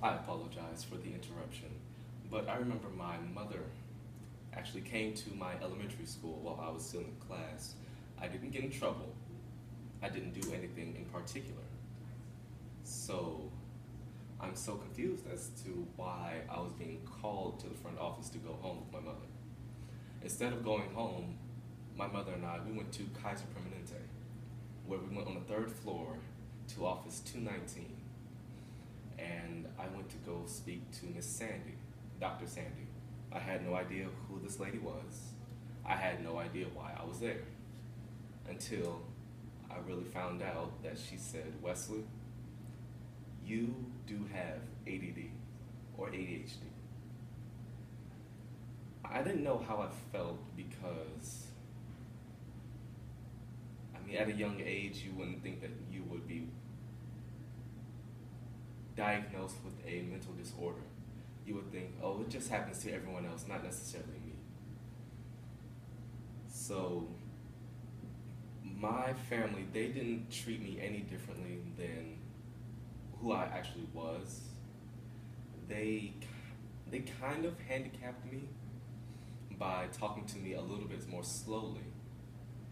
I apologize for the interruption, but I remember my mother actually came to my elementary school while I was still in class. I didn't get in trouble. I didn't do anything in particular. So I'm so confused as to why I was being called to the front office to go home with my mother. Instead of going home, my mother and we went to Kaiser Permanente, where we went on the third floor to office 219. And I went to go speak to Miss Sandy, Dr. Sandy. I had no idea who this lady was. I had no idea why I was there until I really found out that she said, "Wesley, you do have ADD or ADHD." I didn't know how I felt because, at a young age, you wouldn't think that you would be diagnosed with a mental disorder. You would think, oh, it just happens to everyone else, not necessarily me. So my family, they didn't treat me any differently than who I actually was. They kind of handicapped me by talking to me a little bit more slowly.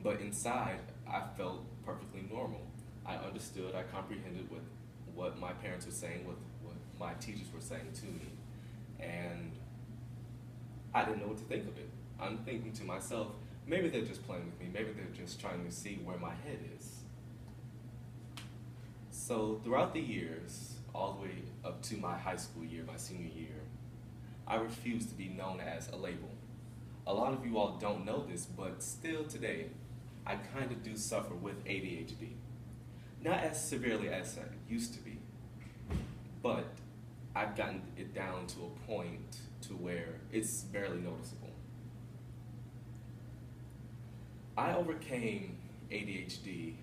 But inside, I felt perfectly normal. I understood, I comprehended what my parents were saying, what my teachers were saying to me. And I didn't know what to think of it. I'm thinking to myself, maybe they're just playing with me, maybe they're just trying to see where my head is. So throughout the years, all the way up to my high school year, my senior year, I refused to be known as a label. A lot of you all don't know this, but still today, I kind of do suffer with ADHD. Not as severely as I used to be, but I've gotten it down to a point to where it's barely noticeable. I overcame ADHD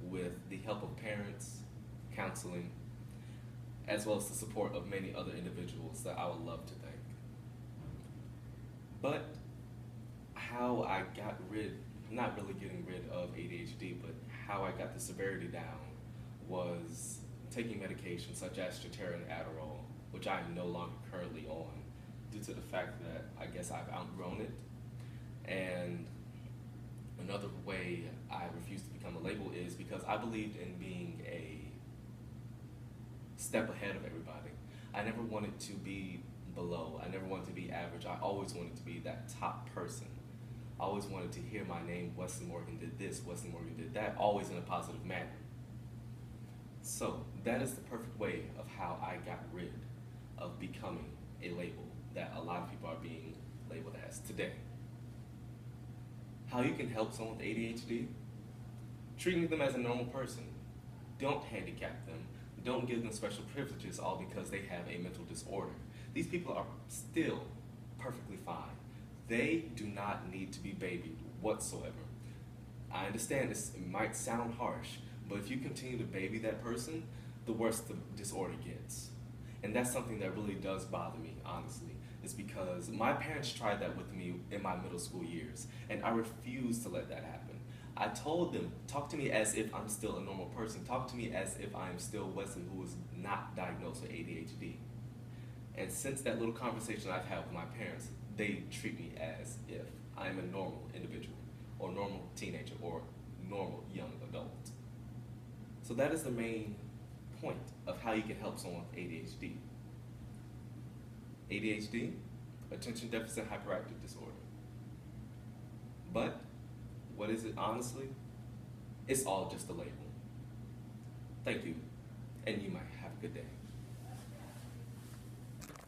with the help of parents, counseling, as well as the support of many other individuals that I would love to thank. But how I got not really getting rid of ADHD, but how I got the severity down was taking medications such as Strattera and Adderall, which I am no longer currently on due to the fact that I guess I've outgrown it. And another way I refused to become a label is because I believed in being a step ahead of everybody. I never wanted to be below. I never wanted to be average. I always wanted to be that top person. I always wanted to hear my name, Wesley Morgan did this, Wesley Morgan did that, always in a positive manner. So that is the perfect way of how I got rid of becoming a label that a lot of people are being labeled as today. How you can help someone with ADHD? Treating them as a normal person. Don't handicap them. Don't give them special privileges all because they have a mental disorder. These people are still perfectly fine. They do not need to be babied whatsoever. I understand this, it might sound harsh, but if you continue to baby that person, the worse the disorder gets. And that's something that really does bother me, honestly. It's because my parents tried that with me in my middle school years, and I refused to let that happen. I told them, talk to me as if I'm still a normal person. Talk to me as if I am still Wesley who is not diagnosed with ADHD. And since that little conversation I've had with my parents, they treat me as if I am a normal individual, or normal teenager, or normal young adult. So that is the main point of how you can help someone with ADHD. ADHD, attention deficit hyperactive disorder. But what is it honestly? It's all just a label. Thank you, and you might have a good day.